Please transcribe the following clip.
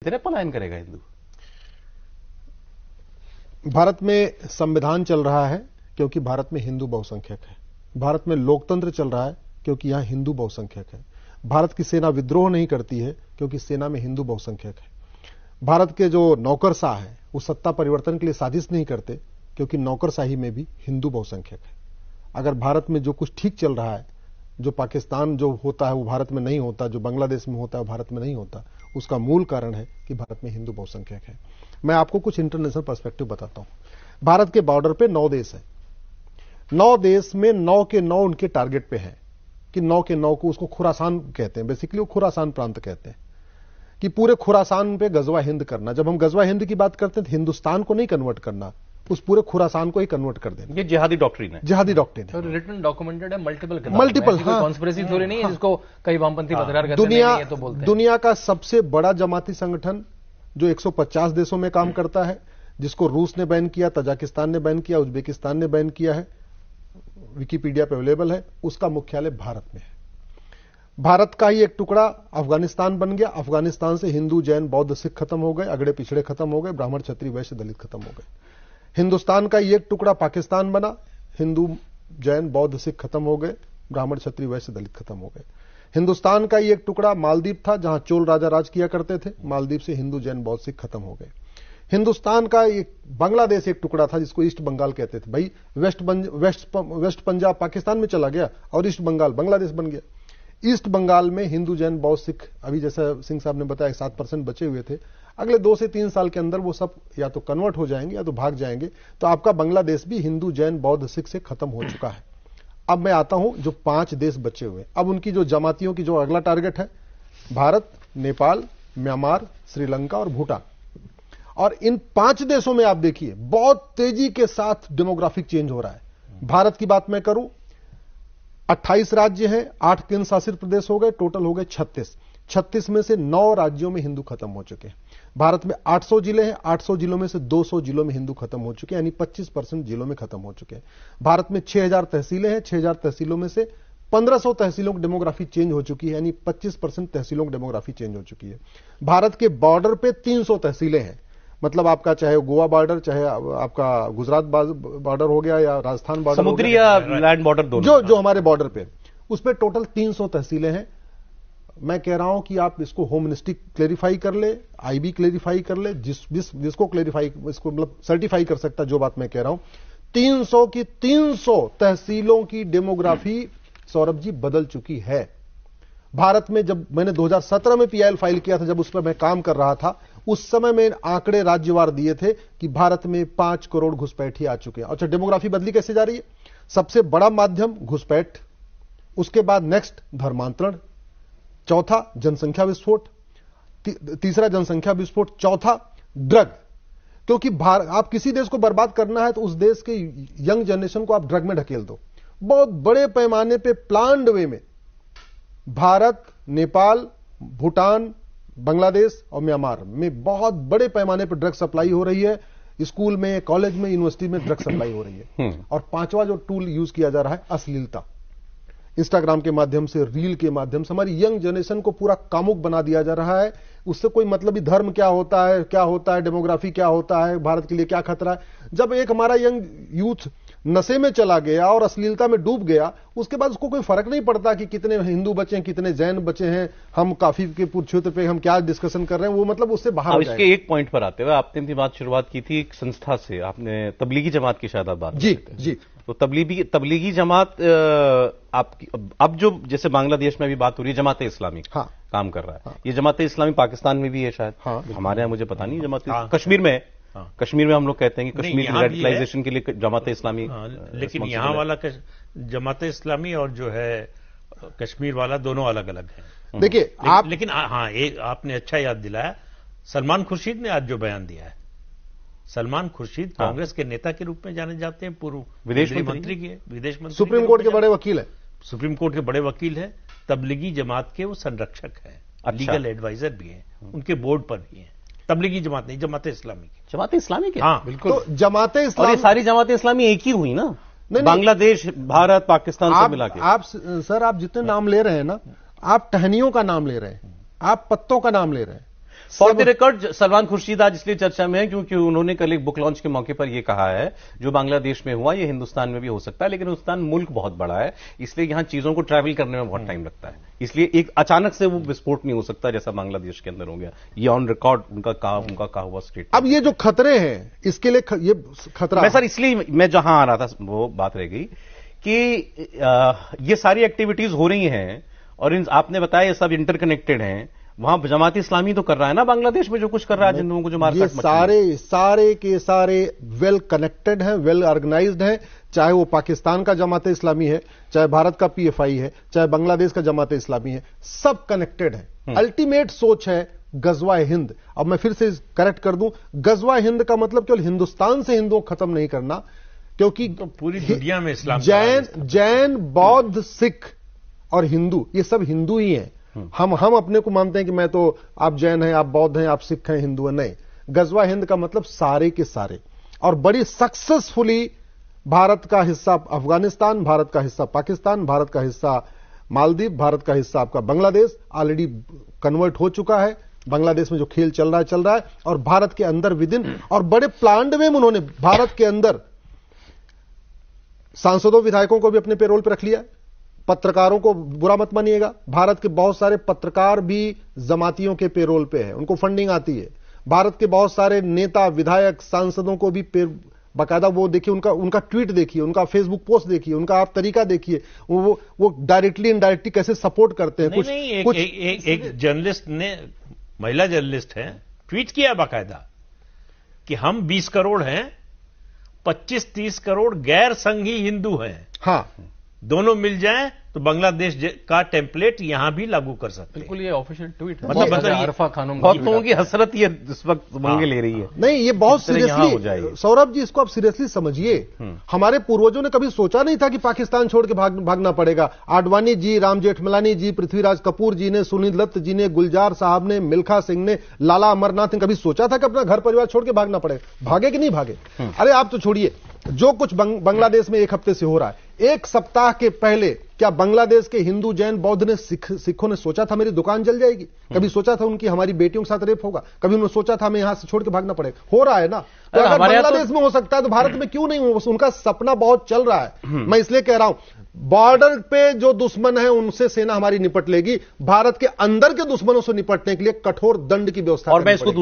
तरह पलायन करेगा हिंदू? भारत में संविधान चल रहा है क्योंकि भारत में हिंदू बहुसंख्यक है। भारत में लोकतंत्र चल रहा है क्योंकि यहां हिंदू बहुसंख्यक है। भारत की सेना विद्रोह नहीं करती है क्योंकि सेना में हिंदू बहुसंख्यक है। भारत के जो नौकरशाह है वो सत्ता परिवर्तन के लिए साजिश नहीं करते क्योंकि नौकरशाही में भी हिंदू बहुसंख्यक है। अगर भारत में जो कुछ ठीक चल रहा है, जो पाकिस्तान जो होता है वो भारत में नहीं होता, जो बांग्लादेश में होता है वो भारत में नहीं होता, उसका मूल कारण है कि भारत में हिंदू बहुसंख्यक है। मैं आपको कुछ इंटरनेशनल पर्सपेक्टिव बताता हूं। भारत के बॉर्डर पे 9 देश है। 9 देश में 9 के 9 उनके टारगेट पे हैं कि 9 के 9 को उसको खुरासान कहते हैं। बेसिकली वो खुरासान प्रांत कहते हैं कि पूरे खुरासान पे गजवा हिंद करना। जब हम गजवा हिंद की बात करते हैं तो हिंदुस्तान को नहीं कन्वर्ट करना, उस पूरे खुरासान को ही कन्वर्ट कर देना। ये जिहादी डॉक्ट्रिन है। जिहादी डॉक्ट्रिन है। रिटन डॉक्यूमेंटेड है, मल्टीपल कॉन्स्पिरेसी थ्योरी नहीं है जिसको कई वामपंथी पत्रकार कहते हैं। तो बोलते हैं दुनिया का सबसे बड़ा जमाती संगठन जो 150 देशों में काम करता है, जिसको रूस ने बैन किया, तजाकिस्तान ने बैन किया, उज्बेकिस्तान ने बैन किया है, विकिपीडिया पे अवेलेबल है, उसका मुख्यालय भारत में है। भारत का ही एक टुकड़ा अफगानिस्तान बन गया। अफगानिस्तान से हिंदू, जैन, बौद्ध, सिख खत्म हो गए, अगड़े पिछड़े खत्म हो गए, ब्राह्मण, क्षत्रिय, वैश्य, दलित खत्म हो गए। हिंदुस्तान का ही एक टुकड़ा पाकिस्तान बना, हिंदू, जैन, बौद्ध, सिख खत्म हो गए, ब्राह्मण, क्षत्रिय, वैश्य, दलित खत्म हो गए। हिंदुस्तान का ही एक टुकड़ा मालदीव था जहां चोल राजा राज किया करते थे, मालदीव से हिंदू, जैन, बौद्ध, सिख खत्म हो गए। हिंदुस्तान का एक बांग्लादेश एक टुकड़ा था जिसको ईस्ट बंगाल कहते थे। भाई वेस्ट पंजाब पाकिस्तान में चला गया और ईस्ट बंगाल बांग्लादेश बन गया। ईस्ट बंगाल में हिंदू, जैन, बौद्ध, सिख अभी जैसा सिंह साहब ने बताया 7% बचे हुए थे। अगले 2 से 3 साल के अंदर वो सब या तो कन्वर्ट हो जाएंगे या तो भाग जाएंगे। तो आपका बांग्लादेश भी हिंदू, जैन, बौद्ध, सिख से खत्म हो चुका है। अब मैं आता हूं जो 5 देश बचे हुए। अब उनकी जो जमातियों की जो अगला टारगेट है, भारत, नेपाल, म्यांमार, श्रीलंका और भूटान। और इन 5 देशों में आप देखिए बहुत तेजी के साथ डेमोग्राफिक चेंज हो रहा है। भारत की बात मैं करूं, 28 राज्य हैं, 8 केंद्र शासित प्रदेश हो गए, टोटल हो गए 36। 36 में से 9 राज्यों में हिंदू खत्म हो चुके हैं। भारत में 800 जिले हैं, 800 जिलों में से 200 जिलों में हिंदू खत्म हो चुके हैं, यानी 25% जिलों में खत्म हो चुके हैं। भारत में 6000 तहसीलें हैं, 6000 तहसीलों में से 1500 तहसीलों की डेमोग्राफी चेंज हो चुकी है, यानी 25% तहसीलों की डेमोग्राफी चेंज हो चुकी है। भारत के बॉर्डर पे 300 तहसीलें हैं, मतलब आपका चाहे गोवा बॉर्डर, चाहे आपका गुजरात बॉर्डर हो गया या राजस्थान बॉर्डर, समुद्री या लैंड बॉर्डर दोनों, जो हमारे बॉर्डर पे, उस पे टोटल 300 तहसीलें हैं। मैं कह रहा हूं कि आप इसको होम मिनिस्ट्री क्लेरिफाई कर ले, आईबी क्लेरिफाई कर ले, जिसको क्लेरिफाई, इसको मतलब सर्टिफाई कर सकता जो बात मैं कह रहा हूं। 300 की 300 तहसीलों की डेमोग्राफी सौरभ जी बदल चुकी है। भारत में जब मैंने 2017 में पीआईएल फाइल किया था, जब उस पर मैं काम कर रहा था, उस समय में आंकड़े राज्यवार दिए थे कि भारत में 5 करोड़ घुसपैठी आ चुके हैं। अच्छा, डेमोग्राफी बदली कैसे जा रही है? सबसे बड़ा माध्यम घुसपैठ, उसके बाद नेक्स्ट धर्मांतरण, चौथा जनसंख्या विस्फोट, तीसरा जनसंख्या विस्फोट, चौथा ड्रग। क्योंकि आप किसी देश को बर्बाद करना है तो उस देश के यंग जनरेशन को आप ड्रग में ढकेल दो। बहुत बड़े पैमाने पे प्लान्ड वे में भारत, नेपाल, भूटान, बांग्लादेश और म्यांमार में बहुत बड़े पैमाने पर ड्रग सप्लाई हो रही है। स्कूल में, कॉलेज में, यूनिवर्सिटी में ड्रग सप्लाई हो रही है। और 5वां जो टूल यूज किया जा रहा है, अश्लीलता। इंस्टाग्राम के माध्यम से, रील के माध्यम से हमारी यंग जनरेशन को पूरा कामुक बना दिया जा रहा है। उससे कोई मतलब ही धर्म क्या होता है, डेमोग्राफी क्या होता है, भारत के लिए क्या खतरा है। जब एक हमारा यंग यूथ नशे में चला गया और अश्लीलता में डूब गया, उसके बाद उसको कोई फर्क नहीं पड़ता कि कितने हिंदू बचे हैं, कितने जैन बचे हैं, हम काफी के क्षेत्र पे हम क्या डिस्कशन कर रहे हैं, वो मतलब उससे बाहर हो जाएगा। इसके एक पॉइंट पर आते हुए, आपने अपनी बात शुरुआत की थी एक संस्था से, आपने तबलीगी जमात की शायद आप बात जी। तो तबलीगी जमात आपकी अब जो जैसे बांग्लादेश में भी बात हो रही है, जमात इस्लामी काम कर रहा है। ये जमात इस्लामी पाकिस्तान में भी है शायद, हमारे यहाँ मुझे पता नहीं। जमात कश्मीर में, कश्मीर में हम लोग कहते हैं कि कश्मीर की रेडिकलाइजेशन के लिए जमात इस्लामी, लेकिन यहाँ वाला जमात इस्लामी और जो है कश्मीर वाला दोनों अलग अलग है। देखिए लेकिन हाँ, एक आपने अच्छा याद दिलाया, सलमान खुर्शीद ने आज जो बयान दिया है, सलमान खुर्शीद कांग्रेस के नेता के रूप में जाने जाते हैं, पूर्व विदेश मंत्री के, विदेश मंत्री, सुप्रीम कोर्ट के बड़े वकील है, सुप्रीम कोर्ट के बड़े वकील है, तबलीगी जमात के वो संरक्षक है, लीगल एडवाइजर भी है, उनके बोर्ड पर भी है। तबलीगी जमात नहीं, जमात इस्लामी की। जमात इस्लामी के, हाँ बिल्कुल। तो जमात इस्लामी, और ये सारी जमात इस्लामी एक ही हुई ना, बांग्लादेश, भारत, पाकिस्तान से मिला के। आप सर, आप जितने नाम ले रहे हैं ना, आप टहनियों का नाम ले रहे हैं, आप पत्तों का नाम ले रहे हैं। For the record Salman Khurshid आज इसलिए चर्चा में है क्योंकि उन्होंने कल एक बुक लॉन्च के मौके पर यह कहा है जो बांग्लादेश में हुआ ये हिंदुस्तान में भी हो सकता है, लेकिन हिंदुस्तान मुल्क बहुत बड़ा है, इसलिए यहां चीजों को ट्रैवल करने में बहुत टाइम लगता है, इसलिए एक अचानक से वो विस्फोट नहीं हो सकता जैसा बांग्लादेश के अंदर हो गया। ये ऑन रिकॉर्ड उनका कहा हुआ स्टेटमेंट। अब ये जो खतरे हैं इसके लिए ये खतरा मैं सर इसलिए मैं जहां आ रहा था वो बात रह गई कि ये सारी एक्टिविटीज हो रही हैं और आपने बताया ये सब इंटरकनेक्टेड हैं। वहां जमात इस्लामी तो कर रहा है ना बांग्लादेश में जो कुछ कर रहा है, जिन लोगों को जो मारकाट मची है। सारे के सारे वेल कनेक्टेड हैं, वेल ऑर्गेनाइज्ड हैं, चाहे वो पाकिस्तान का जमात इस्लामी है, चाहे भारत का पीएफआई है, चाहे बांग्लादेश का जमात इस्लामी है, सब कनेक्टेड है। अल्टीमेट सोच है गजवा हिंद। अब मैं फिर से करेक्ट कर दूं, गजवा हिंद का मतलब केवल हिंदुस्तान से हिंदुओं को खत्म नहीं करना, क्योंकि तो पूरी दुनिया में इस्लाम, जैन, बौद्ध, सिख और हिंदू, ये सब हिंदू ही हैं। हम अपने को मानते हैं कि मैं तो, आप जैन हैं, आप बौद्ध हैं, आप सिख हैं, हिंदू हैं, नहीं। गजवा हिंद का मतलब सारे के सारे, और बड़ी सक्सेसफुली भारत का हिस्सा अफगानिस्तान, भारत का हिस्सा पाकिस्तान, भारत का हिस्सा मालदीव, भारत का हिस्सा आपका बांग्लादेश ऑलरेडी कन्वर्ट हो चुका है। बांग्लादेश में जो खेल चल रहा है, और भारत के अंदर विदिन, और बड़े प्लान्ड में उन्होंने भारत के अंदर सांसदों विधायकों को भी अपने पेरोल पर रख लिया। पत्रकारों को बुरा मत मानिएगा, भारत के बहुत सारे पत्रकार भी जमातियों के पेरोल पे हैं, उनको फंडिंग आती है। भारत के बहुत सारे नेता, विधायक, सांसदों को भी बाकायदा वो देखिए, उनका ट्वीट देखिए, उनका फेसबुक पोस्ट देखिए, उनका आप तरीका देखिए, वो डायरेक्टली इनडायरेक्टली कैसे सपोर्ट करते हैं। एक जर्नलिस्ट ने, महिला जर्नलिस्ट है, ट्वीट किया बाकायदा कि हम 20 करोड़ हैं, 25-30 करोड़ गैर संघी हिंदू हैं। हाँ, दोनों मिल जाएं तो बांग्लादेश का टेम्पलेट यहां भी लागू कर सकते हैं। बिल्कुल, ये ऑफिशियल ट्वीट है। मतलब अरफा खानम, बहुत लोगों की हसरत ये इस वक्त मंगे ले रही है। नहीं, ये बहुत सीरियसली, सौरभ जी इसको आप सीरियसली समझिए। हमारे पूर्वजों ने कभी सोचा नहीं था कि पाकिस्तान छोड़ के भागना पड़ेगा। आडवाणी जी, राम जेठमलानी जी, पृथ्वीराज कपूर जी ने, सुनील दत्त जी ने, गुलजार साहब ने, मिल्खा सिंह ने, लाला अमरनाथ ने कभी सोचा था कि अपना घर परिवार छोड़ के भागना पड़ेगा? भागे कि नहीं भागे? अरे आप तो छोड़िए, जो कुछ बांग्लादेश में एक हफ्ते से हो रहा है, एक सप्ताह के पहले क्या बांग्लादेश के हिंदू, जैन, बौद्ध ने, सिखों ने सोचा था मेरी दुकान जल जाएगी? कभी सोचा था उनकी, हमारी बेटियों के साथ रेप होगा? कभी उन्होंने सोचा था हमें यहां से छोड़ के भागना पड़ेगा? हो रहा है ना। तो अगर बांग्लादेश में हो सकता है तो भारत में क्यों नहीं हो? उनका सपना बहुत चल रहा है। मैं इसलिए कह रहा हूं, बॉर्डर पे जो दुश्मन है उनसे सेना हमारी निपट लेगी, भारत के अंदर के दुश्मनों से निपटने के लिए कठोर दंड की व्यवस्था। और मैं इसको